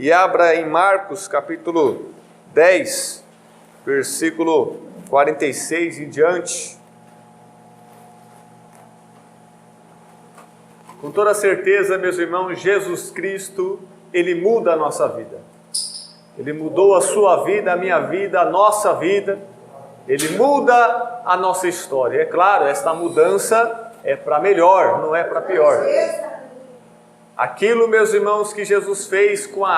e abra em Marcos capítulo 10, versículo 46 em diante. Com toda certeza, meus irmãos, Jesus Cristo, Ele muda a nossa vida. Ele mudou a sua vida, a minha vida, a nossa vida. Ele muda a nossa história. É claro, esta mudança é para melhor, não é para pior. Aquilo, meus irmãos, que Jesus fez com a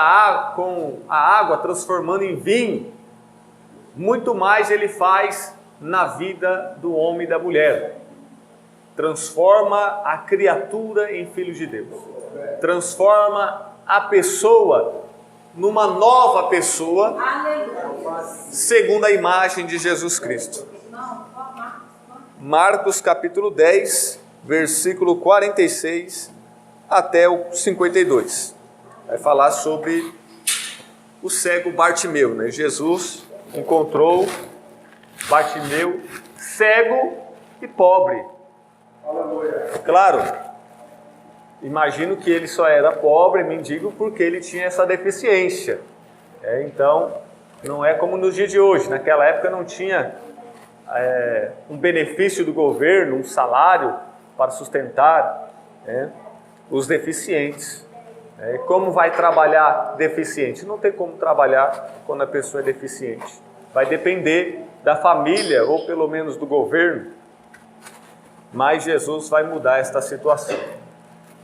água transformando em vinho, muito mais Ele faz na vida do homem e da mulher. Transforma a criatura em filho de Deus. Transforma a pessoa numa nova pessoa, segundo a imagem de Jesus Cristo. Marcos capítulo 10, versículo 46 até o 52. Vai falar sobre o cego Bartimeu, né? Jesus encontrou Bartimeu cego e pobre. Claro, imagino que ele só era pobre, mendigo, porque ele tinha essa deficiência. Então, não é como nos dias de hoje. Naquela época não tinha um benefício do governo, um salário para sustentar os deficientes. Como vai trabalhar deficiente? Não tem como trabalhar quando a pessoa é deficiente. Vai depender da família, ou pelo menos do governo. Mas Jesus vai mudar esta situação.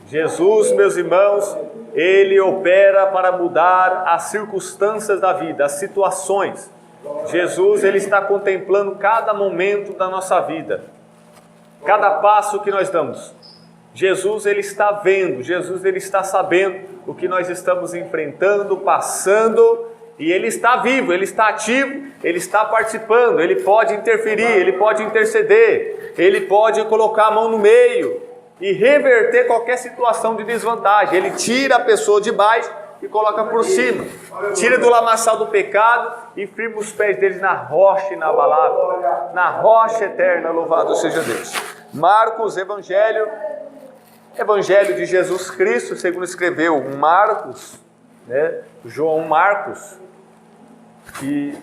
Jesus, meus irmãos, Ele opera para mudar as circunstâncias da vida, as situações. Jesus, Ele está contemplando cada momento da nossa vida, cada passo que nós damos. Jesus, Ele está vendo, Jesus, Ele está sabendo o que nós estamos enfrentando, passando, e Ele está vivo, Ele está ativo, Ele está participando, Ele pode interferir, Ele pode interceder, Ele pode colocar a mão no meio e reverter qualquer situação de desvantagem. Ele tira a pessoa de baixo e coloca por cima, tira do lamaçal do pecado e firma os pés deles na rocha inabalável, na rocha eterna, louvado seja Deus. Marcos, Evangelho de Jesus Cristo, segundo escreveu Marcos, João Marcos, que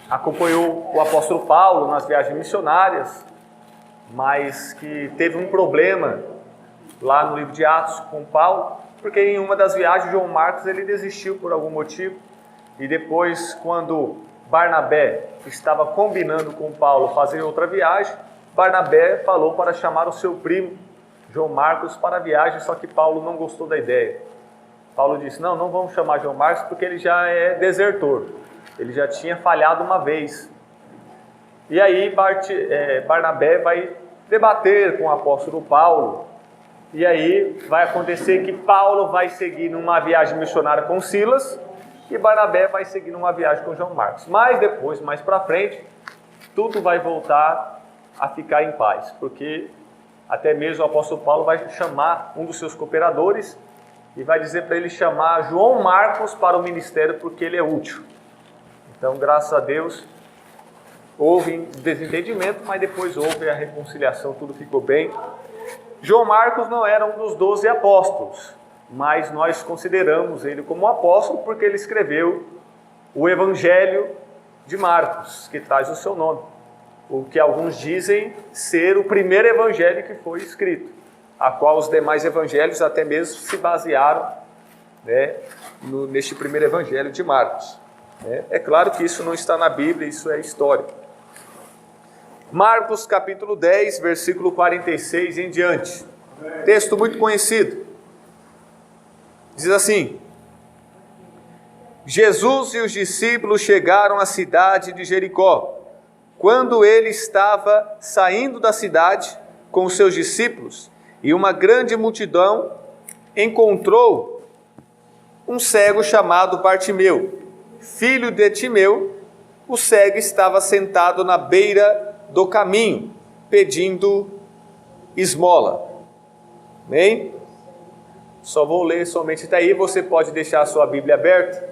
acompanhou o apóstolo Paulo nas viagens missionárias, mas que teve um problema lá no livro de Atos com Paulo, porque em uma das viagens João Marcos ele desistiu por algum motivo, e depois, quando Barnabé estava combinando com Paulo fazer outra viagem, Barnabé falou para chamar o seu primo João Marcos para a viagem, só que Paulo não gostou da ideia. Paulo disse, não vamos chamar João Marcos porque ele já é desertor, ele já tinha falhado uma vez. E aí Barnabé vai debater com o apóstolo Paulo, e aí vai acontecer que Paulo vai seguir numa viagem missionária com Silas, e Barnabé vai seguir numa viagem com João Marcos. Mas depois, mais para frente, tudo vai voltar a ficar em paz, porque até mesmo o apóstolo Paulo vai chamar um dos seus cooperadores e vai dizer para ele chamar João Marcos para o ministério, porque ele é útil. Então, graças a Deus, houve desentendimento, mas depois houve a reconciliação, tudo ficou bem. João Marcos não era um dos 12 apóstolos, mas nós consideramos ele como apóstolo porque ele escreveu o Evangelho de Marcos, que traz o seu nome. O que alguns dizem ser o primeiro evangelho que foi escrito, a qual os demais evangelhos até mesmo se basearam neste primeiro evangelho de Marcos. É claro que isso não está na Bíblia, isso é história. Marcos capítulo 10, versículo 46 em diante. Texto muito conhecido. Diz assim: Jesus e os discípulos chegaram à cidade de Jericó. Quando ele estava saindo da cidade com os seus discípulos, e uma grande multidão, encontrou um cego chamado Bartimeu, filho de Timeu. O cego estava sentado na beira do caminho, pedindo esmola. Amém? Só vou ler somente até aí, você pode deixar a sua Bíblia aberta.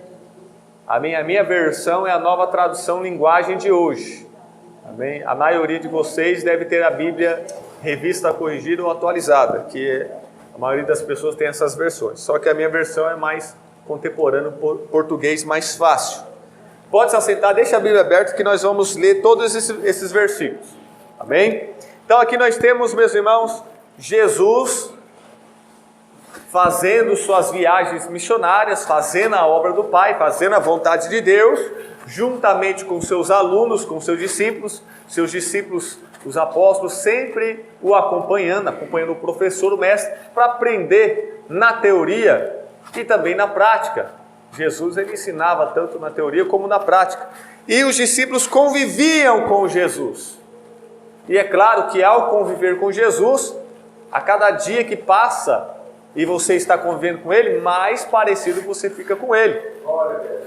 A minha versão é a Nova Tradução Linguagem de hoje. Amém? A maioria de vocês deve ter a Bíblia revista, corrigida ou atualizada, que a maioria das pessoas tem essas versões. Só que a minha versão é mais contemporâneo português mais fácil. Pode se assentar, deixa a Bíblia aberta que nós vamos ler todos esses versículos. Amém? Então aqui nós temos, meus irmãos, Jesus fazendo suas viagens missionárias, fazendo a obra do Pai, fazendo a vontade de Deus, juntamente com seus alunos, com seus discípulos, os apóstolos, sempre o acompanhando o professor, o mestre, para aprender na teoria e também na prática. Jesus ele ensinava tanto na teoria como na prática. E os discípulos conviviam com Jesus. E é claro que ao conviver com Jesus, a cada dia que passa e você está convivendo com Ele, mais parecido você fica com Ele.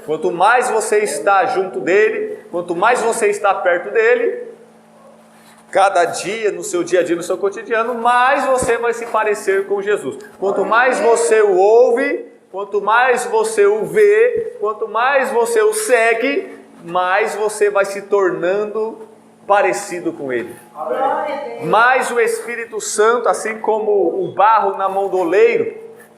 Quanto mais você está junto dEle, quanto mais você está perto dEle, cada dia, no seu dia a dia, no seu cotidiano, mais você vai se parecer com Jesus. Quanto mais você o ouve, quanto mais você o vê, quanto mais você o segue, mais você vai se tornando parecido com Ele. Mas o Espírito Santo, assim como o barro na mão do oleiro,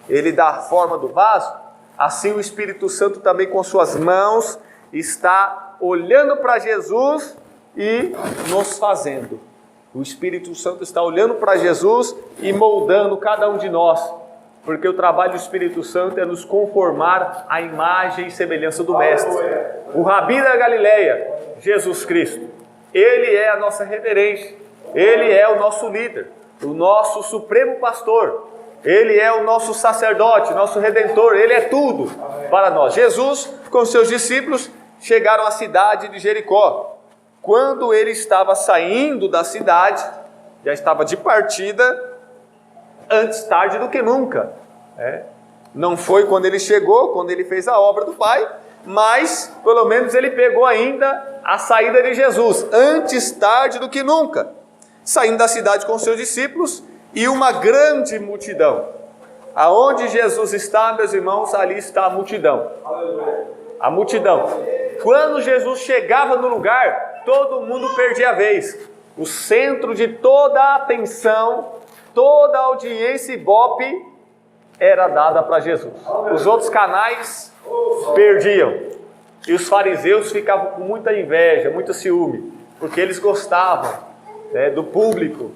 ele dá a forma do vaso, assim o Espírito Santo também com suas mãos está olhando para Jesus e nos fazendo. O Espírito Santo está olhando para Jesus e moldando cada um de nós, porque o trabalho do Espírito Santo é nos conformar à imagem e semelhança do Mestre. O Rabi da Galileia, Jesus Cristo, Ele é a nossa referência, Ele é o nosso líder, o nosso supremo pastor, Ele é o nosso sacerdote, nosso redentor, Ele é tudo para nós. Jesus, com seus discípulos, chegaram à cidade de Jericó. Quando ele estava saindo da cidade, já estava de partida, antes tarde do que nunca. Não foi quando ele chegou, quando ele fez a obra do Pai, mas pelo menos ele pegou ainda a saída de Jesus, antes tarde do que nunca, saindo da cidade com seus discípulos e uma grande multidão. Aonde Jesus está, meus irmãos, ali está a multidão. A multidão. Quando Jesus chegava no lugar, todo mundo perdia a vez. O centro de toda a atenção, toda a audiência e ibope era dada para Jesus. Os outros canais perdiam. E os fariseus ficavam com muita inveja, muito ciúme, porque eles gostavam, do público.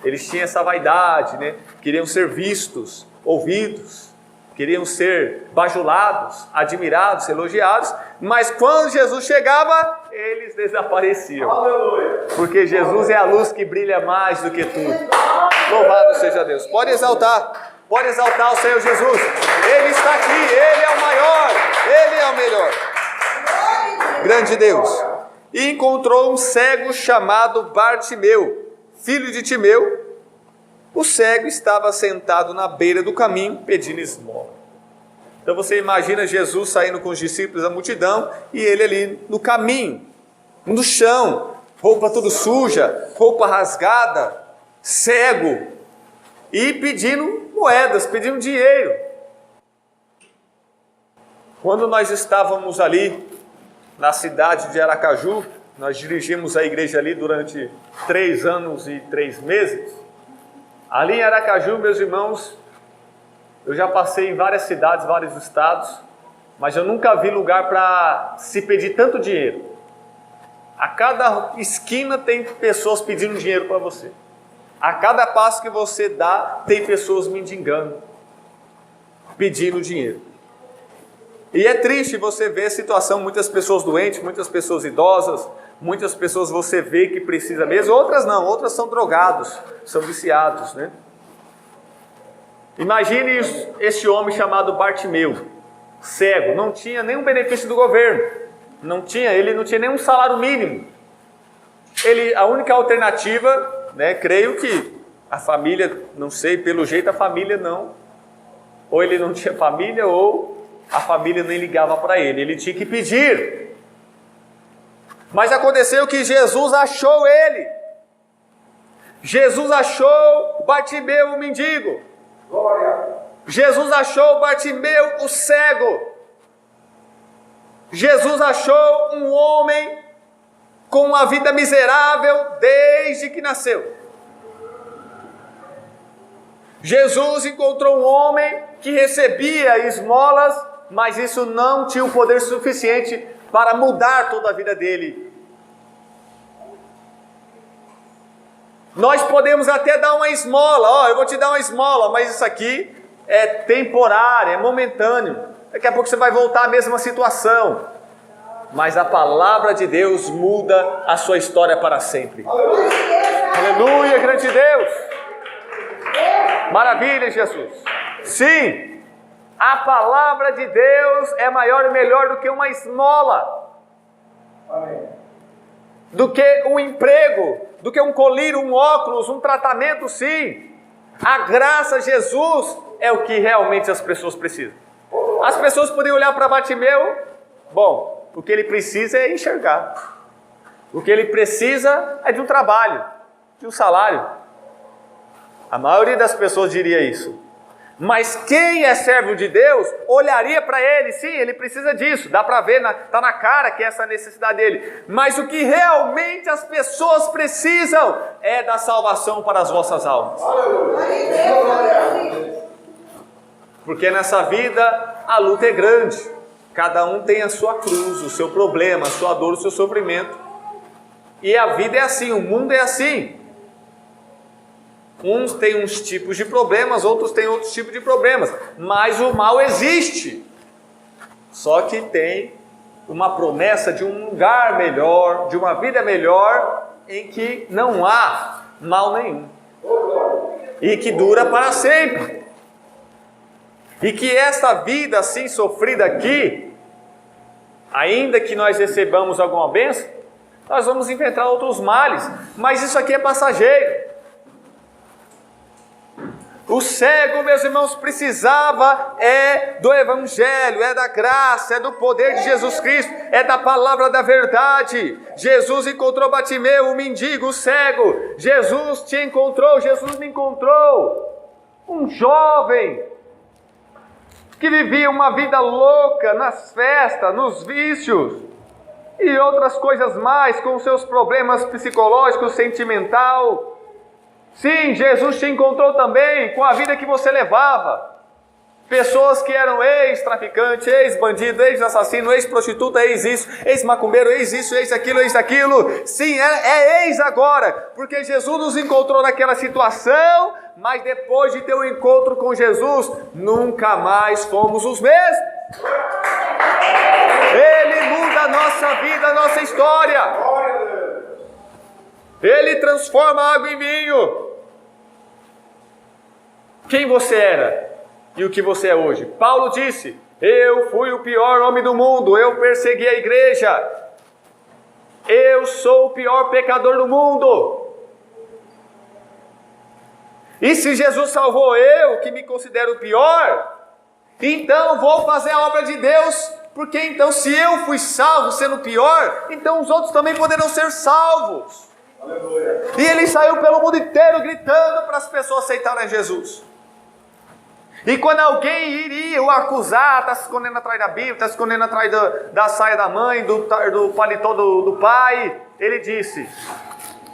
Eles tinham essa vaidade, queriam ser vistos, ouvidos, queriam ser bajulados, admirados, elogiados, mas quando Jesus chegava, eles desapareciam. Aleluia. Porque Jesus é a luz que brilha mais do que tudo. Louvado seja Deus. Pode exaltar o Senhor Jesus. Ele está aqui, Ele é o maior, Ele é o melhor. Grande Deus. E encontrou um cego chamado Bartimeu, filho de Timeu. O cego estava sentado na beira do caminho, pedindo esmola. Então você imagina Jesus saindo com os discípulos da multidão e ele ali no caminho, no chão, roupa tudo suja, roupa rasgada, cego, e pedindo moedas, pedindo dinheiro. Quando nós estávamos ali na cidade de Aracaju, nós dirigimos a igreja ali durante 3 anos e 3 meses. Ali em Aracaju, meus irmãos, eu já passei em várias cidades, vários estados, mas eu nunca vi lugar para se pedir tanto dinheiro. A cada esquina tem pessoas pedindo dinheiro para você. A cada passo que você dá, tem pessoas mendigando, pedindo dinheiro. E é triste você ver a situação, muitas pessoas doentes, muitas pessoas idosas, muitas pessoas você vê que precisa mesmo, outras não, outras são drogados, são viciados, Imagine este homem chamado Bartimeu, cego, não tinha nenhum benefício do governo, ele não tinha nenhum salário mínimo. A única alternativa, creio que a família, não sei, pelo jeito a família não, ou ele não tinha família, ou a família nem ligava para ele tinha que pedir. Mas aconteceu que Jesus achou ele. Jesus achou Bartimeu, o mendigo. Glória. Jesus achou Bartimeu, o cego. Jesus achou um homem com uma vida miserável desde que nasceu. Jesus encontrou um homem que recebia esmolas mas isso não tinha o poder suficiente para mudar toda a vida dele. Nós podemos até dar uma esmola, eu vou te dar uma esmola, mas isso aqui é temporário, é momentâneo. Daqui a pouco você vai voltar à mesma situação. Mas a palavra de Deus muda a sua história para sempre. Aleluia, grande Deus! Maravilha, Jesus! Sim, a palavra de Deus é maior e melhor do que uma esmola. Amém. Do que um emprego, do que um colírio, um óculos, um tratamento, sim. A graça de Jesus é o que realmente as pessoas precisam. As pessoas podem olhar para Bartimeu, bom, o que ele precisa é enxergar. O que ele precisa é de um trabalho, de um salário. A maioria das pessoas diria isso. Mas quem é servo de Deus, olharia para ele, sim, ele precisa disso, dá para ver, está na cara que é essa necessidade dele. Mas o que realmente as pessoas precisam é da salvação para as vossas almas. Porque nessa vida a luta é grande, cada um tem a sua cruz, o seu problema, a sua dor, o seu sofrimento. E a vida é assim, o mundo é assim. Uns têm uns tipos de problemas, outros têm outros tipos de problemas. Mas o mal existe. Só que tem uma promessa de um lugar melhor, de uma vida melhor, em que não há mal nenhum. E que dura para sempre. E que esta vida assim sofrida aqui, ainda que nós recebamos alguma bênção, nós vamos enfrentar outros males. Mas isso aqui é passageiro. O cego, meus irmãos, precisava do Evangelho, da graça, do poder de Jesus Cristo, da palavra da verdade. Jesus encontrou Bartimeu, o mendigo, o cego. Jesus te encontrou, Jesus me encontrou. Um jovem que vivia uma vida louca nas festas, nos vícios e outras coisas mais, com seus problemas psicológicos, sentimental. Sim, Jesus te encontrou também com a vida que você levava. Pessoas que eram ex-traficante, ex-bandido, ex-assassino, ex-prostituta, ex-isso, ex-macumbeiro, ex-isso, ex-aquilo, ex-aquilo. Sim, é ex agora, porque Jesus nos encontrou naquela situação, mas depois de ter um encontro com Jesus, nunca mais fomos os mesmos. Ele muda a nossa vida, a nossa história. Ele transforma a água em vinho. Quem você era e o que você é hoje? Paulo disse: eu fui o pior homem do mundo, eu persegui a igreja, eu sou o pior pecador do mundo. E se Jesus salvou eu, que me considero o pior, então vou fazer a obra de Deus, porque então se eu fui salvo sendo pior, então os outros também poderão ser salvos. Aleluia. E ele saiu pelo mundo inteiro gritando para as pessoas aceitarem Jesus. E quando alguém iria o acusar, está se escondendo atrás da Bíblia, está se escondendo atrás da saia da mãe, do paletó do pai, ele disse: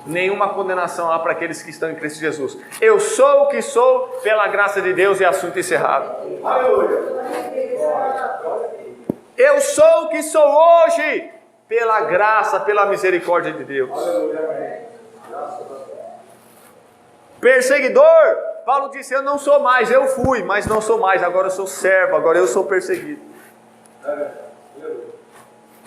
nenhuma condenação há para aqueles que estão em Cristo Jesus. Eu sou o que sou pela graça de Deus, e assunto encerrado. Aleluia. Eu sou o que sou hoje pela graça, pela misericórdia de Deus. Perseguidor, Paulo disse: eu não sou mais, eu fui, mas não sou mais, agora eu sou servo, agora eu sou perseguido.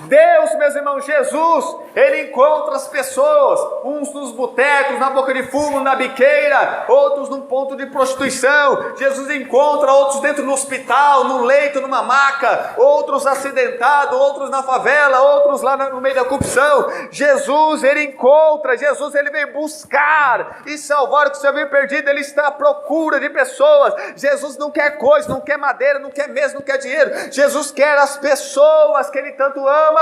Deus, meus irmãos, Jesus, Ele encontra as pessoas, uns nos botecos, na boca de fumo, na biqueira, outros num ponto de prostituição. Jesus encontra outros dentro do hospital, num leito, numa maca, outros acidentados, outros na favela, outros lá no meio da corrupção. Jesus, Ele encontra, Jesus, Ele vem buscar e salvar o que se havia perdido. Ele está à procura de pessoas. Jesus não quer coisa, não quer madeira, não quer mesa, não quer dinheiro. Jesus quer as pessoas que Ele tanto ama.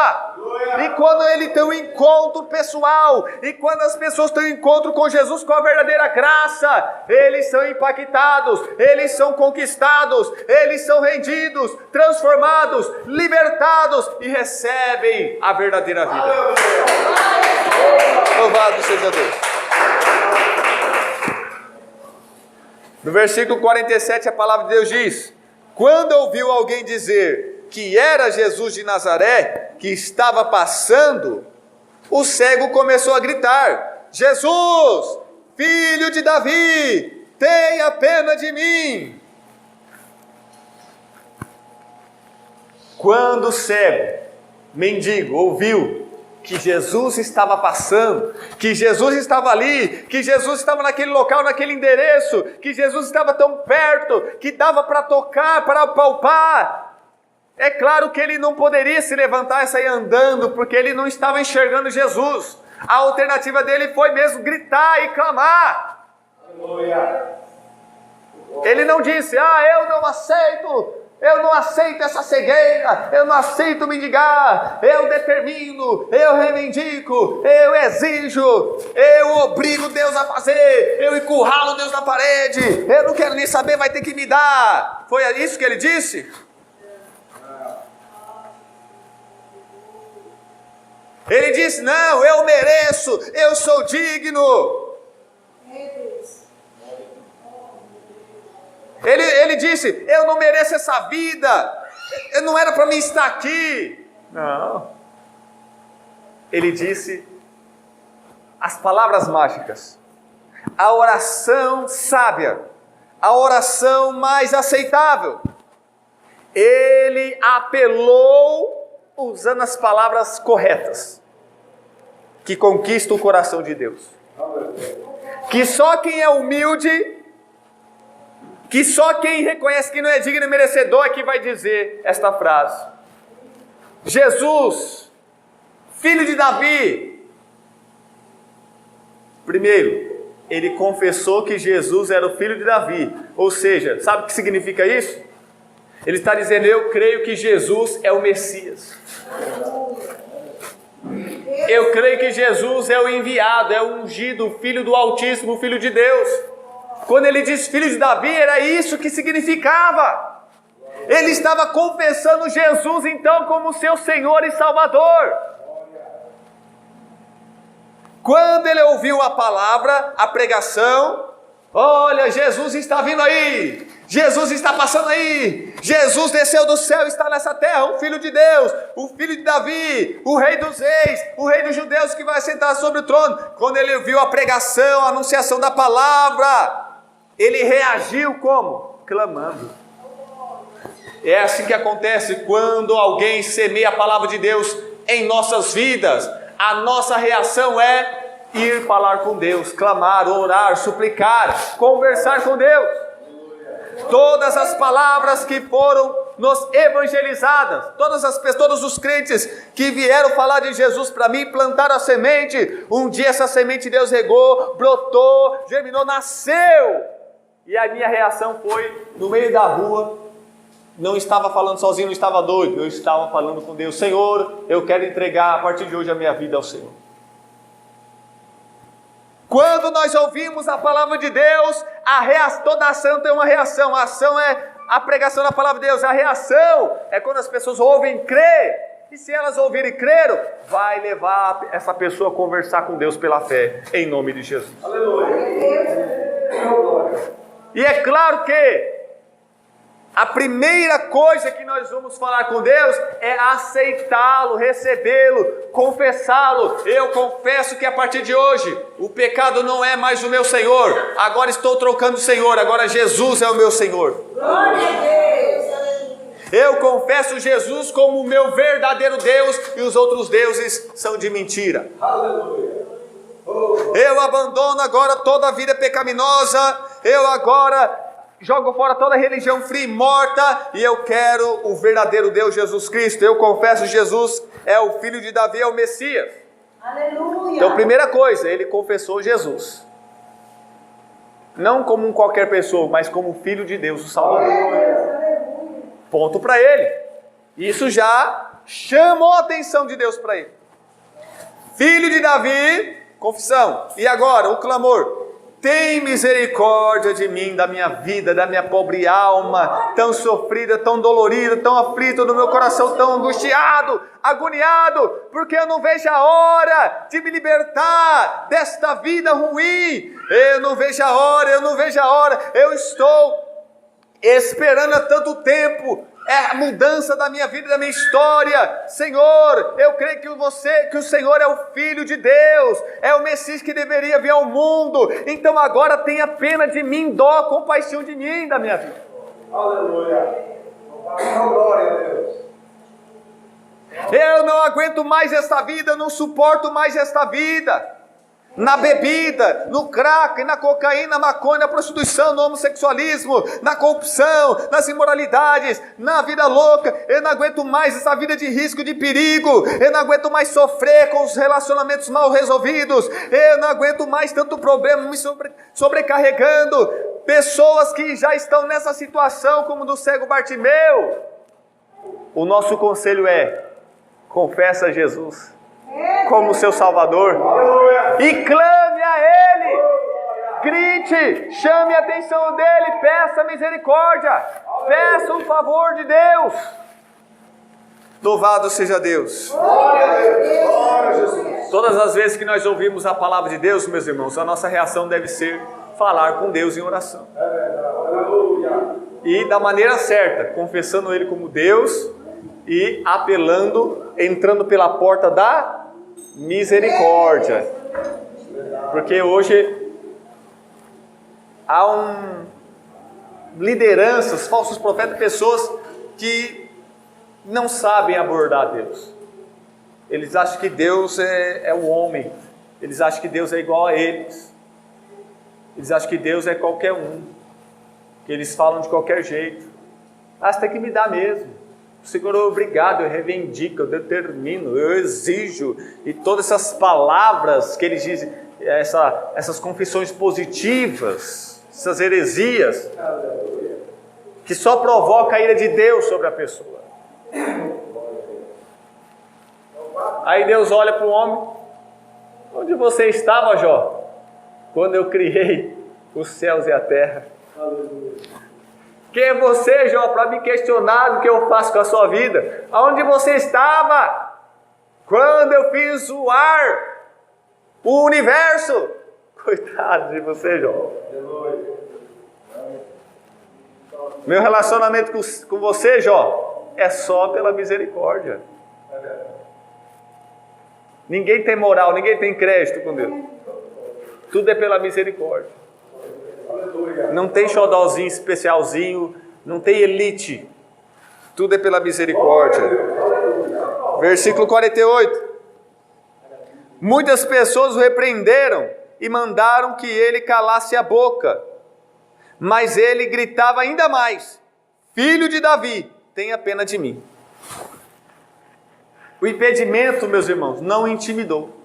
E quando ele tem um encontro pessoal, e quando as pessoas têm um encontro com Jesus, com a verdadeira graça, eles são impactados, eles são conquistados, eles são rendidos, transformados, libertados e recebem a verdadeira vida. Louvado seja Deus. No versículo 47 a palavra de Deus diz: quando ouviu alguém dizer: que era Jesus de Nazaré, que estava passando, o cego começou a gritar: Jesus, filho de Davi, tenha pena de mim. Quando o cego, mendigo, ouviu que Jesus estava passando, que Jesus estava ali, que Jesus estava naquele local, naquele endereço, que Jesus estava tão perto, que dava para tocar, para palpar, é claro que ele não poderia se levantar e sair andando, porque ele não estava enxergando Jesus. A alternativa dele foi mesmo gritar e clamar. Ele não disse: eu não aceito essa cegueira, eu não aceito mendigar, eu determino, eu reivindico, eu exijo, eu obrigo Deus a fazer, eu encurralo Deus na parede, eu não quero nem saber, vai ter que me dar. Foi isso que ele disse? Ele disse: não, eu mereço, eu sou digno. Ele disse: eu não mereço essa vida, não era para mim estar aqui. Não. Ele disse as palavras mágicas, a oração sábia, a oração mais aceitável. Ele apelou usando as palavras corretas, que conquistam o coração de Deus. Que só quem é humilde, que só quem reconhece que não é digno e merecedor é que vai dizer esta frase: Jesus, filho de Davi. Primeiro, ele confessou que Jesus era o filho de Davi. Ou seja, sabe o que significa isso? Ele está dizendo: eu creio que Jesus é o Messias. Eu creio que Jesus é o enviado, é o ungido, o Filho do Altíssimo, o Filho de Deus. Quando ele diz filho de Davi, era isso que significava. Ele estava confessando Jesus então como seu Senhor e Salvador. Quando ele ouviu a palavra, a pregação: olha, Jesus está vindo aí, Jesus está passando aí, Jesus desceu do céu e está nessa terra, o Filho de Deus, o Filho de Davi, o Rei dos Reis, o Rei dos Judeus que vai sentar sobre o trono. Quando ele ouviu a pregação, a anunciação da palavra, ele reagiu como? Clamando. É assim que acontece quando alguém semeia a palavra de Deus em nossas vidas. A nossa reação é ir falar com Deus, clamar, orar, suplicar, conversar com Deus. Todas as palavras que foram nos evangelizadas, todos os crentes que vieram falar de Jesus para mim, plantaram a semente. Um dia essa semente Deus regou, brotou, germinou, nasceu. E a minha reação foi, no meio da rua, não estava falando sozinho, não estava doido, eu estava falando com Deus: Senhor, eu quero entregar a partir de hoje a minha vida ao Senhor. Quando nós ouvimos a palavra de Deus, toda ação tem uma reação. A ação é a pregação da palavra de Deus, a reação é quando as pessoas ouvem e crê. E se elas ouvirem e creram, vai levar essa pessoa a conversar com Deus pela fé, em nome de Jesus. Aleluia. E é claro que a primeira coisa que nós vamos falar com Deus é aceitá-lo, recebê-lo, confessá-lo. Eu confesso que a partir de hoje o pecado não é mais o meu Senhor. Agora estou trocando o Senhor, agora Jesus é o meu Senhor. Glória a Deus. Eu confesso Jesus como o meu verdadeiro Deus e os outros deuses são de mentira. Aleluia. Eu abandono agora toda a vida pecaminosa. Eu agora jogo fora toda a religião fria e morta, e eu quero o verdadeiro Deus, Jesus Cristo. Eu confesso: Jesus é o Filho de Davi, é o Messias. Aleluia. Então, primeira coisa, ele confessou Jesus, não como qualquer pessoa, mas como Filho de Deus, o Salvador. Aleluia. Ponto para ele. Isso já chamou a atenção de Deus para ele. Filho de Davi, confissão. E agora o clamor: tem misericórdia de mim, da minha vida, da minha pobre alma, tão sofrida, tão dolorida, tão aflita, do meu coração tão angustiado, agoniado, porque eu não vejo a hora de me libertar desta vida ruim. Eu não vejo a hora, eu estou esperando há tanto tempo é a mudança da minha vida, da minha história. Senhor, eu creio que o Senhor é o Filho de Deus, é o Messias que deveria vir ao mundo. Então agora tenha pena de mim, dó, compaixão de mim, da minha vida. Aleluia. Glória a Deus. Eu não aguento mais esta vida, eu não suporto mais esta vida. Na bebida, no crack, na cocaína, na maconha, na prostituição, no homossexualismo, na corrupção, nas imoralidades, na vida louca. Eu não aguento mais essa vida de risco, de perigo. Eu não aguento mais sofrer com os relacionamentos mal resolvidos. Eu não aguento mais tanto problema me sobrecarregando. Pessoas que já estão nessa situação como do cego Bartimeu. O nosso conselho é: confessa a Jesus como seu Salvador e clame a Ele, grite, chame a atenção dEle, peça misericórdia, peça o favor de Deus. Louvado seja Deus. Glória a Deus. Glória a Jesus. Todas as vezes que nós ouvimos a palavra de Deus, meus irmãos, a nossa reação deve ser falar com Deus em oração. Aleluia. E da maneira certa, confessando Ele como Deus e apelando, entrando pela porta da misericórdia. Porque hoje há lideranças, falsos profetas, pessoas que não sabem abordar Deus. Eles acham que Deus é o homem. Eles acham que Deus é igual a eles. Eles acham que Deus é qualquer um. Que eles falam de qualquer jeito. Você tem que me dar mesmo. Senhor, obrigado, eu reivindico, eu determino, eu exijo. E todas essas palavras que eles dizem, essas confissões positivas, essas heresias, que só provoca a ira de Deus sobre a pessoa. Aí Deus olha para o homem: onde você estava, Jó, quando eu criei os céus e a terra? Quem é você, Jó, para me questionar o que eu faço com a sua vida? Aonde você estava quando eu fiz o ar, o universo? Coitado de você, Jó. Meu relacionamento com você, Jó, é só pela misericórdia. Ninguém tem moral, ninguém tem crédito com Deus. Tudo é pela misericórdia. Não tem xodózinho especialzinho, não tem elite. Tudo é pela misericórdia. Versículo 48. Muitas pessoas o repreenderam e mandaram que ele calasse a boca. Mas ele gritava ainda mais: Filho de Davi, tenha pena de mim. O impedimento, meus irmãos, não intimidou.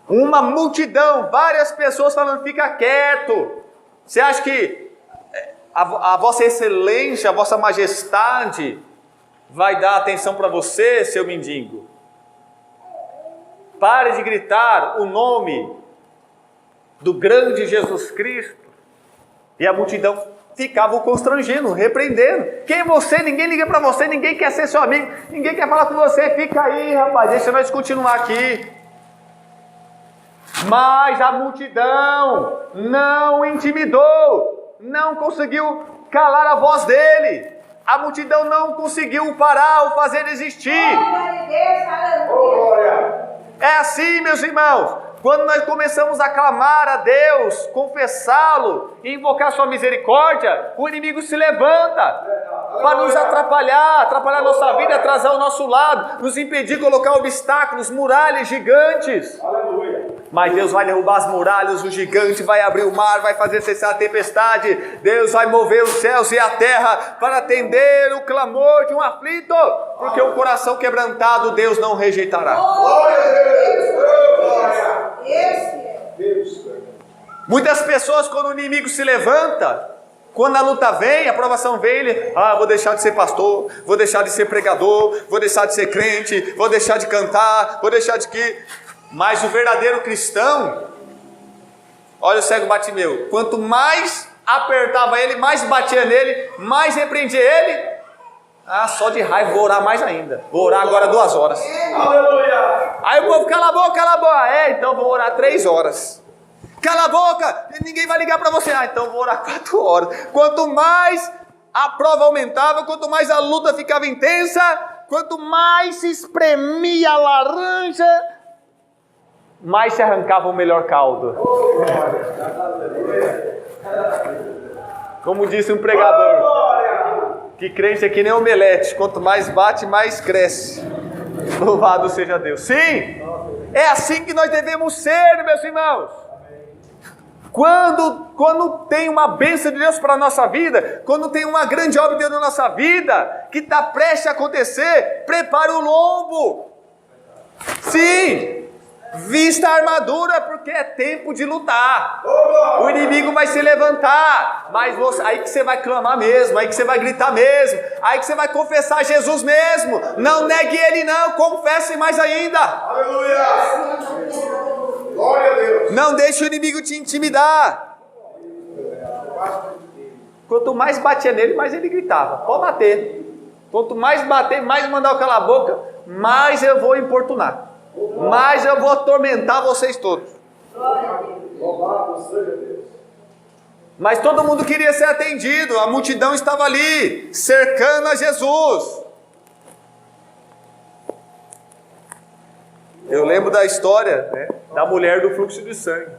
Uma multidão, várias pessoas falando: fica quieto. Você acha que a vossa excelência, a vossa majestade vai dar atenção para você, seu mendigo? Pare de gritar o nome do grande Jesus Cristo. E a multidão ficava o constrangendo, repreendendo. Quem é você? Ninguém liga para você, ninguém quer ser seu amigo, ninguém quer falar com você. Fica aí, rapaz, deixa nós continuar aqui. Mas a multidão não intimidou, não conseguiu calar a voz dele. A multidão não conseguiu parar ou fazer existir. É assim, meus irmãos. Quando nós começamos a clamar a Deus, confessá-lo e invocar sua misericórdia, o inimigo se levanta para nos atrapalhar a nossa vida, atrasar o nosso lado, nos impedir de colocar obstáculos, muralhas gigantes. Aleluia. Mas Deus vai derrubar as muralhas, o gigante vai abrir o mar, vai fazer cessar a tempestade. Deus vai mover os céus e a terra para atender o clamor de um aflito, porque o coração quebrantado Deus não rejeitará. Glória a Deus. Glória. Deus. Muitas pessoas, quando o inimigo se levanta, quando a luta vem, a provação vem, ele: vou deixar de ser pastor, vou deixar de ser pregador, vou deixar de ser crente, vou deixar de cantar, vou deixar de que... Mas o verdadeiro cristão, olha o cego Bartimeu, quanto mais apertava ele, mais batia nele, mais repreendia ele. Só de raiva, vou orar mais ainda. Vou orar agora 2 horas. Aleluia. Aí o povo: cala a boca, cala a boca. Então vou orar 3 horas. Cala a boca, ninguém vai ligar para você. Então vou orar 4 horas. Quanto mais a prova aumentava, quanto mais a luta ficava intensa, quanto mais se espremia a laranja, mais se arrancava o melhor caldo. Como disse um pregador, que crente é que nem omelete, quanto mais bate, mais cresce. Louvado seja Deus. Sim, é assim que nós devemos ser, meus irmãos. Quando tem uma bênção de Deus para a nossa vida, quando tem uma grande obra de Deus na nossa vida, que está prestes a acontecer, prepare o lombo. Sim, vista a armadura, porque é tempo de lutar. O inimigo vai se levantar, mas aí que você vai clamar mesmo, aí que você vai gritar mesmo, aí que você vai confessar Jesus mesmo. Não negue Ele não, confesse mais ainda. Aleluia! Glória a Deus! Não deixe o inimigo te intimidar. Quanto mais batia nele, mais ele gritava. Pode bater. Quanto mais bater, mais mandar eu calar a boca, mais eu vou importunar. Mais eu vou atormentar vocês todos. Louvado seja Deus! Mas todo mundo queria ser atendido. A multidão estava ali, cercando a Jesus. Eu lembro da história, né, da mulher do fluxo de sangue.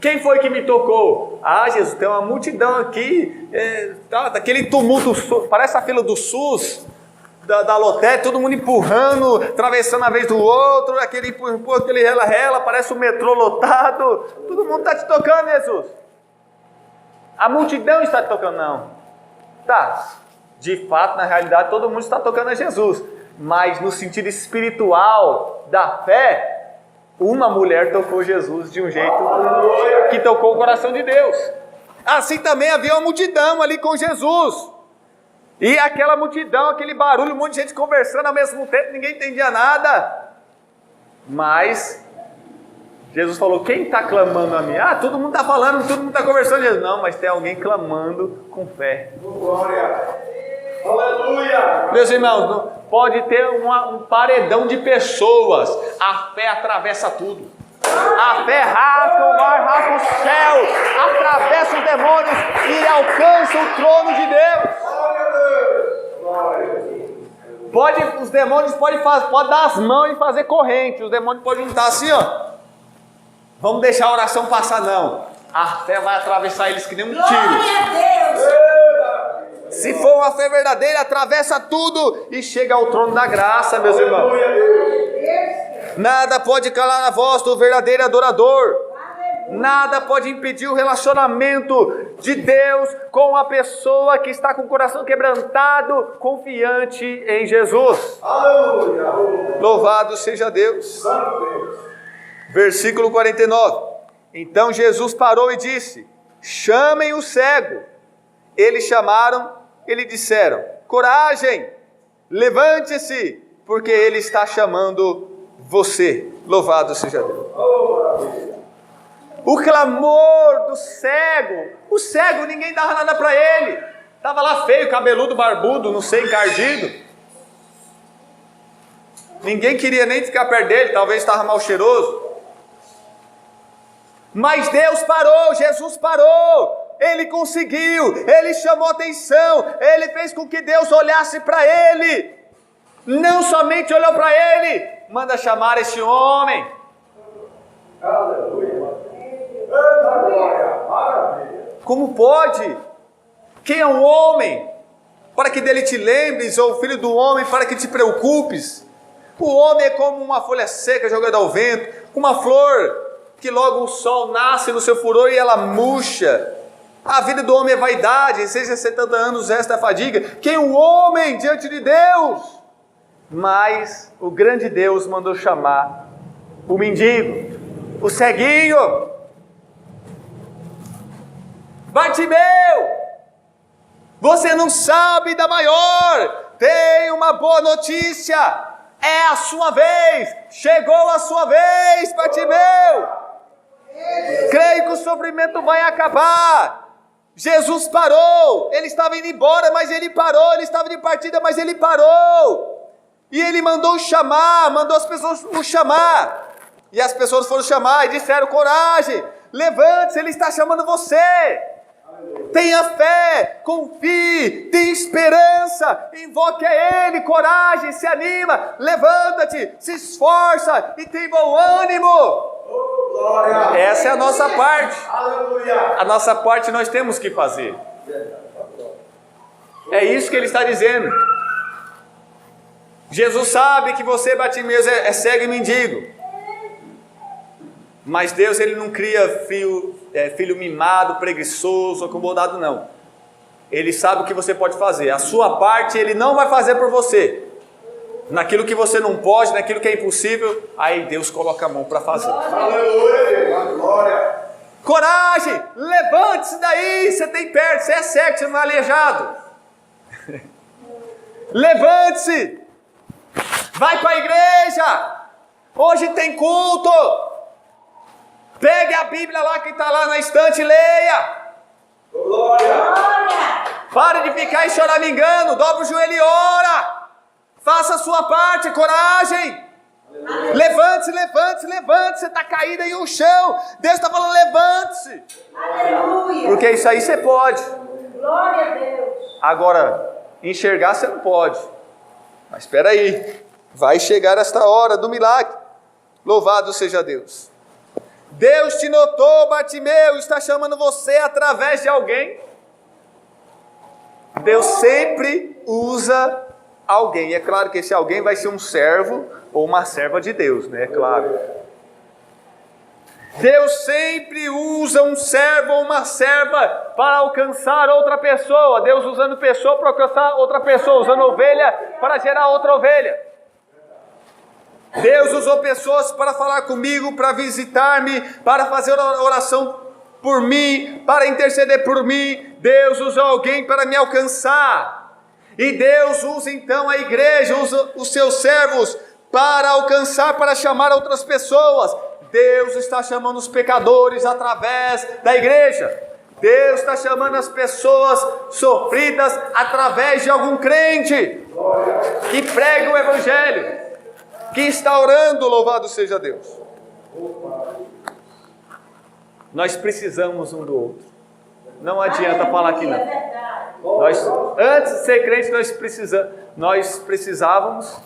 Quem foi que me tocou? Ah, Jesus, tem uma multidão aqui, daquele tumulto, parece a fila do SUS, da Lotete, todo mundo empurrando, atravessando a vez do outro, aquele empurra, aquele rela-rela, parece o metrô lotado. Todo mundo está te tocando, Jesus. A multidão está te tocando, não. Tá, de fato, na realidade, todo mundo está tocando a Jesus. Mas no sentido espiritual da fé, uma mulher tocou Jesus de um jeito que tocou o coração de Deus. Assim também havia uma multidão ali com Jesus. E aquela multidão, aquele barulho, um monte de gente conversando ao mesmo tempo, ninguém entendia nada. Mas Jesus falou, quem está clamando a mim? Ah, todo mundo está falando, todo mundo está conversando. Jesus, não, mas tem alguém clamando com fé. Glória! Aleluia! Meus irmãos, pode ter um paredão de pessoas, a fé atravessa tudo. A fé rasga o mar, rasga o céu, atravessa os demônios e alcança o trono de Deus. Glória a Deus! Os demônios podem dar as mãos e fazer corrente. Os demônios podem juntar assim, ó. Vamos deixar a oração passar, não. A fé vai atravessar eles que nem um tiro. Glória a Deus! Se for uma fé verdadeira, atravessa tudo e chega ao trono da graça, meus irmãos. Nada pode calar a voz do verdadeiro adorador. Nada pode impedir o relacionamento de Deus com a pessoa que está com o coração quebrantado, confiante em Jesus. Aleluia! Louvado seja Deus. Santo Deus! Versículo 49. Então Jesus parou e disse: chamem o cego. Eles chamaram, eles disseram: coragem, levante-se, porque ele está chamando você. Louvado seja Deus. O clamor do cego, o cego ninguém dava nada para ele, estava lá feio, cabeludo, barbudo, não sei, encardido. Ninguém queria nem ficar perto dele, talvez estava mal cheiroso. Mas Deus parou, Jesus parou. Ele conseguiu, ele chamou atenção, ele fez com que Deus olhasse para ele. Não somente olhou para ele, manda chamar este homem. Aleluia! Eita glória! Maravilha! Como pode? Quem é um homem para que dele te lembres, ou o filho do homem para que te preocupes? O homem é como uma folha seca jogada ao vento, uma flor que logo o sol nasce no seu furor e ela murcha. A vida do homem é vaidade, 60 anos resta a fadiga. Quem é um homem diante de Deus? Mas o grande Deus mandou chamar o mendigo, o ceguinho. Bartimeu, você não sabe da maior. Tem uma boa notícia. É a sua vez. Chegou a sua vez, Bartimeu. Creio que o sofrimento vai acabar. Jesus parou, ele estava indo embora, mas ele parou, ele estava de partida, mas ele parou, e ele mandou chamar, mandou as pessoas o chamar, e as pessoas foram chamar e disseram: coragem, levante-se, ele está chamando você. Tenha fé, confie, tenha esperança, invoque a Ele, coragem, se anima, levanta-te, se esforça e tem bom ânimo. Oh, glória. Essa é a nossa parte. Aleluia. A nossa parte nós temos que fazer. É isso que ele está dizendo. Jesus sabe que você, Bartimeu, é cego e mendigo. Mas Deus, ele não cria filho mimado, preguiçoso, acomodado, não. Ele sabe o que você pode fazer. A sua parte ele não vai fazer por você. Naquilo que você não pode, naquilo que é impossível, aí Deus coloca a mão para fazer. Aleluia. Glória. Coragem, levante-se daí, você tem perto, você é cego, você não é aleijado. Levante-se, vai para a igreja, hoje tem culto. Pegue a Bíblia lá que está lá na estante e leia. Glória. Pare de ficar aí choramingando, dobra o joelho e ora. Faça a sua parte, coragem. Levante-se, levante-se, levante-se. Você está caído aí no chão. Deus está falando, levante-se. Aleluia. Porque isso aí você pode. Glória a Deus. Agora, enxergar você não pode. Mas espera aí, vai chegar esta hora do milagre. Louvado seja Deus. Deus te notou, Bartimeu, está chamando você através de alguém. Deus sempre usa alguém. É claro que esse alguém vai ser um servo ou uma serva de Deus, né? É claro. Deus sempre usa um servo ou uma serva para alcançar outra pessoa. Deus usando pessoa para alcançar outra pessoa, usando ovelha para gerar outra ovelha. Deus usou pessoas para falar comigo, para visitar-me, para fazer oração por mim, para interceder por mim. Deus usou alguém para me alcançar. E Deus usa então a igreja, usa os seus servos para alcançar, para chamar outras pessoas. Deus está chamando os pecadores através da igreja. Deus está chamando as pessoas sofridas através de algum crente que prega o evangelho, que está orando, louvado seja Deus. Nós precisamos um do outro. Não adianta falar que não. Antes de ser crente, nós precisávamos,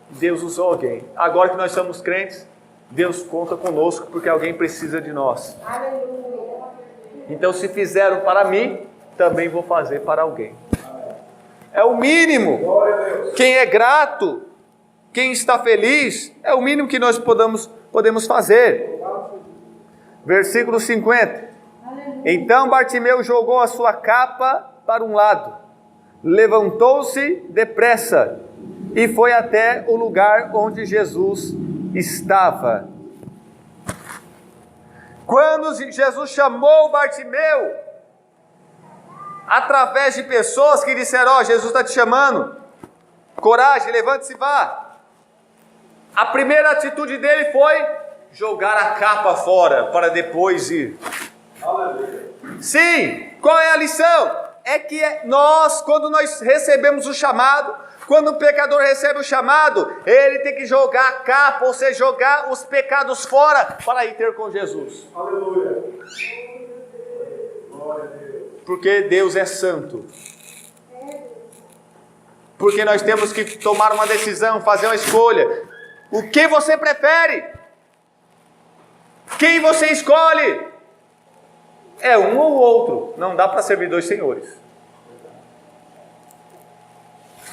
Deus usou alguém. Agora que nós somos crentes, Deus conta conosco porque alguém precisa de nós. Então, se fizeram para mim, também vou fazer para alguém. É o mínimo. Quem é grato, quem está feliz, é o mínimo que nós podemos fazer. Versículo 50. Então Bartimeu jogou a sua capa para um lado, levantou-se depressa e foi até o lugar onde Jesus estava. Quando Jesus chamou Bartimeu, através de pessoas que disseram, ó, Jesus está te chamando, coragem, levante-se e vá. A primeira atitude dele foi jogar a capa fora, para depois ir. Sim, qual é a lição? É que nós, quando nós recebemos o chamado, quando o pecador recebe o chamado, ele tem que jogar a capa, ou seja, jogar os pecados fora para ir ter com Jesus. Aleluia. Glória a Deus. Porque Deus é santo. Porque nós temos que tomar uma decisão, fazer uma escolha. O que você prefere? Quem você escolhe? É um ou outro. Não dá para servir dois senhores.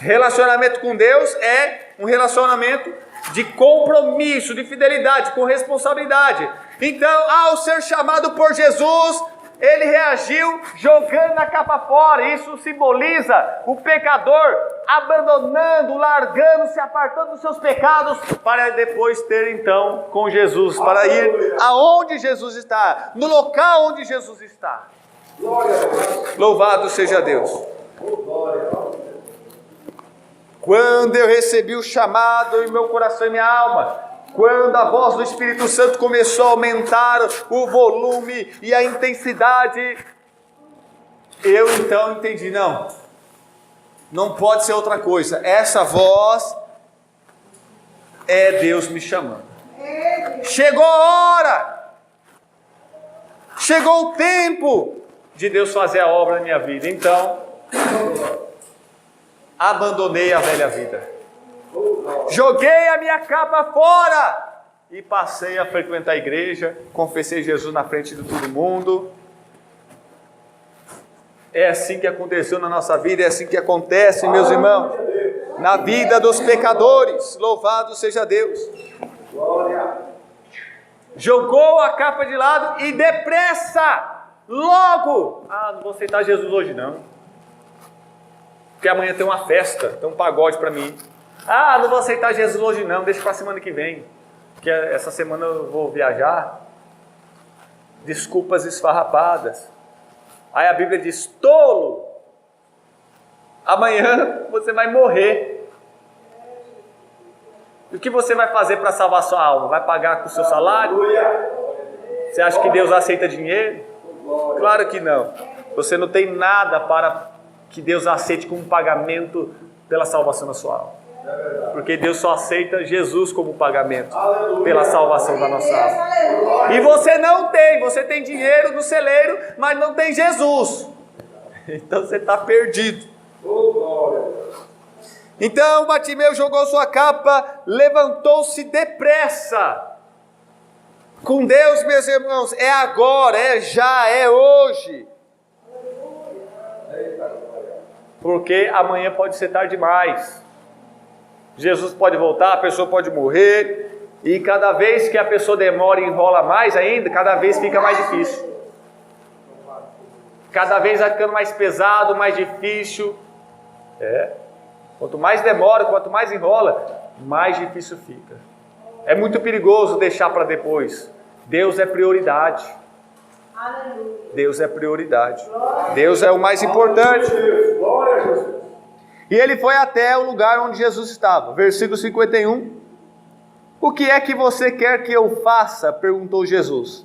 Relacionamento com Deus é um relacionamento de compromisso, de fidelidade, com responsabilidade. Então, ao ser chamado por Jesus, ele reagiu jogando a capa fora. Isso simboliza o pecador abandonando, largando, se apartando dos seus pecados, para depois ter então com Jesus, para ir aonde Jesus está, no local onde Jesus está. Louvado seja Deus. Quando eu recebi o chamado em meu coração e minha alma, quando a voz do Espírito Santo começou a aumentar o volume e a intensidade, eu então entendi, não pode ser outra coisa, essa voz é Deus me chamando. Chegou a hora, chegou o tempo de Deus fazer a obra na minha vida. Então, abandonei a velha vida. Joguei a minha capa fora e passei a frequentar a igreja, confessei Jesus na frente de todo mundo. É assim que aconteceu na nossa vida, é assim que acontece, meus irmãos, na vida dos pecadores. Louvado seja Deus. Jogou a capa de lado e depressa, logo, não vou aceitar Jesus hoje não, porque amanhã tem uma festa, tem um pagode para mim. Não vou aceitar Jesus hoje não, deixa para a semana que vem, porque essa semana eu vou viajar. Desculpas esfarrapadas. Aí a Bíblia diz: tolo, amanhã você vai morrer. E o que você vai fazer para salvar sua alma? Vai pagar com o seu salário? Você acha que Deus aceita dinheiro? Claro que não. Você não tem nada para que Deus aceite como pagamento pela salvação da sua alma. Porque Deus só aceita Jesus como pagamento pela salvação da nossa alma. E você não tem, você tem dinheiro no celeiro, mas não tem Jesus. Então você está perdido. Então Bartimeu jogou sua capa, levantou-se depressa. Com Deus, meus irmãos, é agora, é já, é hoje. Porque amanhã pode ser tarde demais. Jesus pode voltar, a pessoa pode morrer, e cada vez que a pessoa demora e enrola mais ainda, cada vez fica mais difícil. Cada vez vai ficando mais pesado, mais difícil. Quanto mais demora, quanto mais enrola, mais difícil fica. É muito perigoso deixar para depois. Deus é prioridade. Deus é prioridade. Deus é o mais importante. E ele foi até o lugar onde Jesus estava. Versículo 51. O que é que você quer que eu faça? Perguntou Jesus.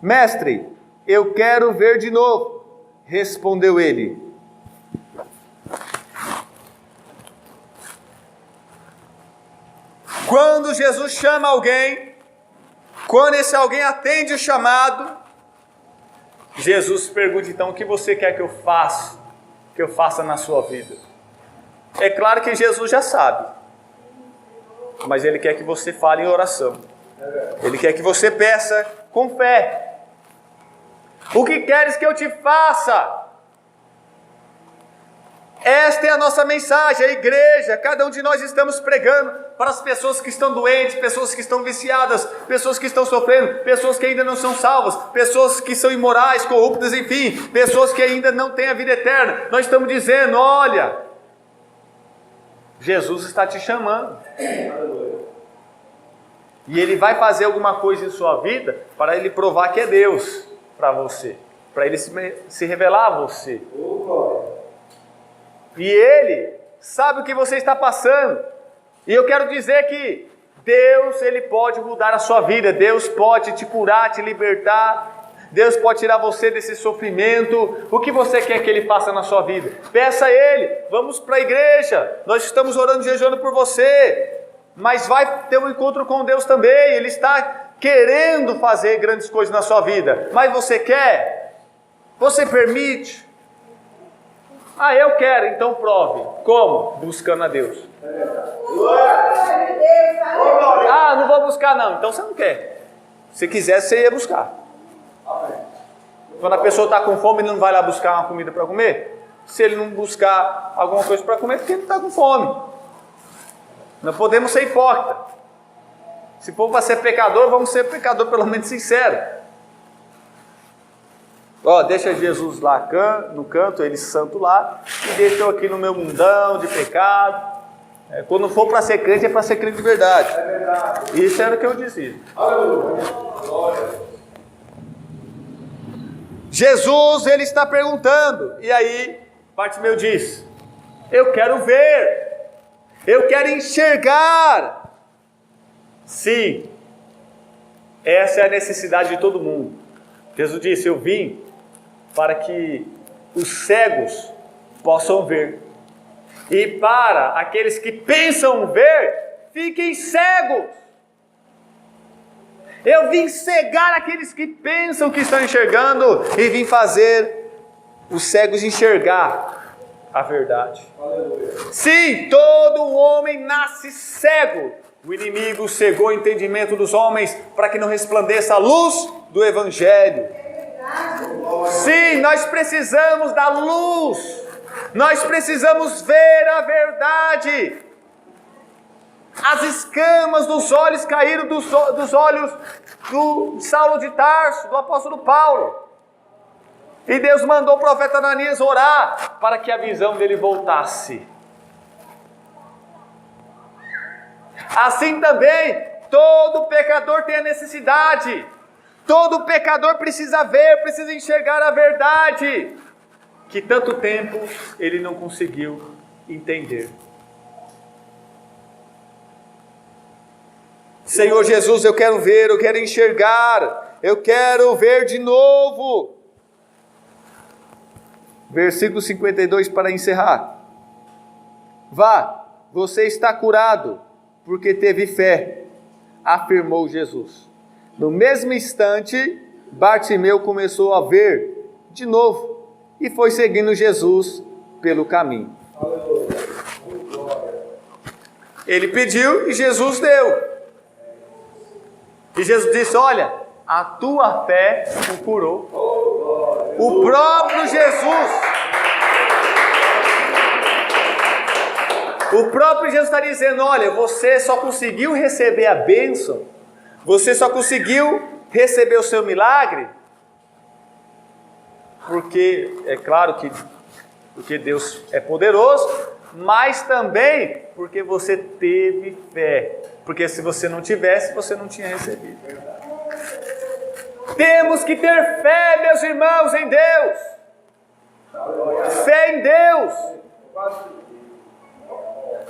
Mestre, eu quero ver de novo. Respondeu ele. Quando Jesus chama alguém, quando esse alguém atende o chamado, Jesus pergunta então: o que você quer que eu faça na sua vida? É claro que Jesus já sabe, mas Ele quer que você fale em oração. Ele quer que você peça com fé. O que queres que eu te faça? Esta é a nossa mensagem, a igreja. Cada um de nós estamos pregando para as pessoas que estão doentes, pessoas que estão viciadas, pessoas que estão sofrendo, pessoas que ainda não são salvas, pessoas que são imorais, corruptas, enfim, pessoas que ainda não têm a vida eterna. Nós estamos dizendo: olha, Jesus está te chamando. E Ele vai fazer alguma coisa em sua vida para Ele provar que é Deus para você, para Ele se revelar a você. E Ele sabe o que você está passando. E eu quero dizer que Deus, Ele pode mudar a sua vida. Deus pode te curar, te libertar. Deus pode tirar você desse sofrimento. O que você quer que Ele faça na sua vida? Peça a Ele. Vamos para a igreja. Nós estamos orando, jejuando por você. Mas vai ter um encontro com Deus também. Ele está querendo fazer grandes coisas na sua vida. Mas você quer? Você permite? Eu quero, então prove. Como? Buscando a Deus. Não vou buscar não. Então você não quer. Se quisesse, você ia buscar. Quando a pessoa está com fome, ele não vai lá buscar uma comida para comer? Se ele não buscar alguma coisa para comer, porque ele está com fome. Não podemos ser hipócritas. Se for para ser pecador, vamos ser pecador pelo menos sincero. Deixa Jesus lá no canto, Ele santo lá, e deixa eu aqui no meu mundão de pecado. Quando for para ser crente, é para ser crente de verdade. Isso era o que eu dizia. Jesus, Ele está perguntando, e aí Bartimeu diz: eu quero ver, eu quero enxergar. Sim, essa é a necessidade de todo mundo. Jesus disse: eu vim para que os cegos possam ver, e para aqueles que pensam ver, fiquem cegos. Eu vim cegar aqueles que pensam que estão enxergando, e vim fazer os cegos enxergar a verdade. Sim, todo homem nasce cego. O inimigo cegou o entendimento dos homens para que não resplandeça a luz do Evangelho. Sim, nós precisamos da luz. Nós precisamos ver a verdade. As escamas dos olhos caíram dos olhos do Saulo de Tarso, do apóstolo Paulo. E Deus mandou o profeta Ananias orar para que a visão dele voltasse. Assim também, todo pecador tem a necessidade. Todo pecador precisa ver, precisa enxergar a verdade, que tanto tempo ele não conseguiu entender. Senhor Jesus, eu quero ver, eu quero enxergar, eu quero ver de novo. Versículo 52 para encerrar. Vá, você está curado, porque teve fé, afirmou Jesus. No mesmo instante, Bartimeu começou a ver de novo e foi seguindo Jesus pelo caminho. Ele pediu e Jesus deu. E Jesus disse: olha, a tua fé o curou. O próprio Jesus está dizendo: olha, você só conseguiu receber a bênção, você só conseguiu receber o seu milagre, porque é claro que porque Deus é poderoso, mas também porque você teve fé. Porque se você não tivesse, você não tinha recebido. Temos que ter fé, meus irmãos, em Deus. Fé em Deus.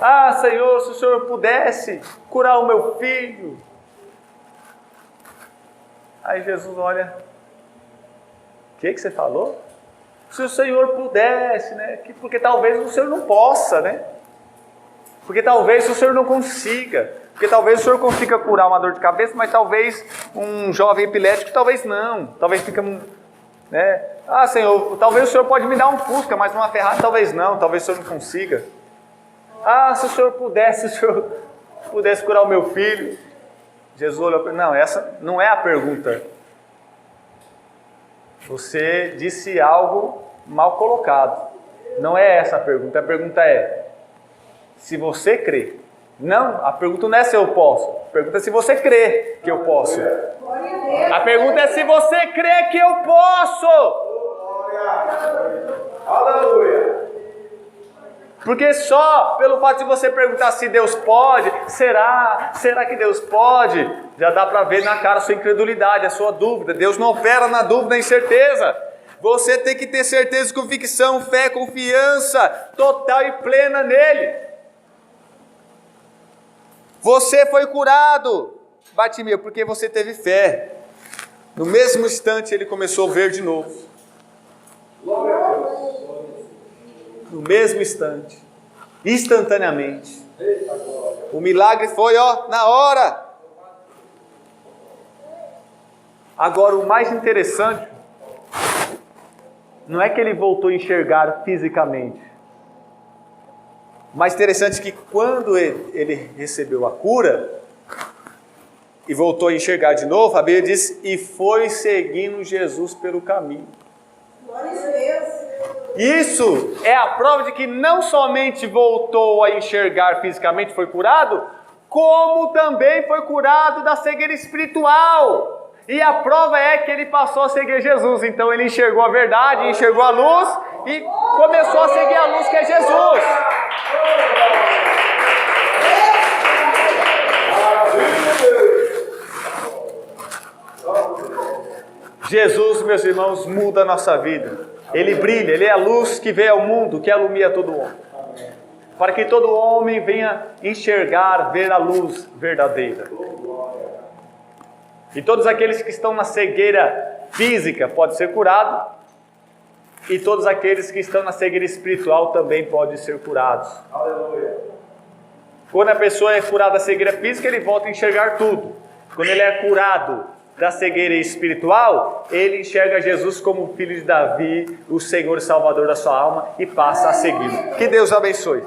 Ah, Senhor, se o Senhor pudesse curar o meu filho. Aí Jesus olha: o que você falou? Se o Senhor pudesse, né? Porque talvez o Senhor não possa, né? Porque talvez o Senhor não consiga. Porque talvez o Senhor consiga curar uma dor de cabeça, mas talvez um jovem epilético, talvez não. Talvez fica, né? Ah, Senhor, talvez o Senhor pode me dar um Fusca, mas uma Ferrari talvez não. Talvez o Senhor não consiga. Ah, se o Senhor pudesse curar o meu filho. Jesus olhou para ele: não, essa não é a pergunta. Você disse algo mal colocado. Não é essa a pergunta. A pergunta é: se você crê. Não, a pergunta não é se eu posso. A pergunta é se você crê que eu posso. A pergunta é se você crê que eu posso. Aleluia. Porque só pelo fato de você perguntar se Deus pode, será que Deus pode? Já dá para ver na cara a sua incredulidade, a sua dúvida. Deus não opera na dúvida e incerteza. Você tem que ter certeza, convicção, fé, confiança total e plena nele. Você foi curado, Bartimeu, porque você teve fé. No mesmo instante ele começou a ver de novo. No mesmo instante, instantaneamente. O milagre foi, na hora. Agora, o mais interessante não é que ele voltou a enxergar fisicamente. O mais interessante é que quando ele recebeu a cura e voltou a enxergar de novo, a Bíblia diz: e foi seguindo Jesus pelo caminho. Glória a Deus. Isso é a prova de que não somente voltou a enxergar fisicamente, foi curado, como também foi curado da cegueira espiritual. E a prova é que ele passou a seguir Jesus. Então ele enxergou a verdade, enxergou a luz e começou a seguir a luz, que é Jesus. Jesus, meus irmãos, muda a nossa vida. Ele brilha, Ele é a luz que veio ao mundo, que alumia todo homem. Para que todo homem venha enxergar, ver a luz verdadeira. E todos aqueles que estão na cegueira física podem ser curados. E todos aqueles que estão na cegueira espiritual também podem ser curados. Aleluia. Quando a pessoa é curada da cegueira física, ele volta a enxergar tudo. Quando ele é curado da cegueira espiritual, ele enxerga Jesus como o filho de Davi, o Senhor e Salvador da sua alma, e passa a segui-lo. Que Deus abençoe.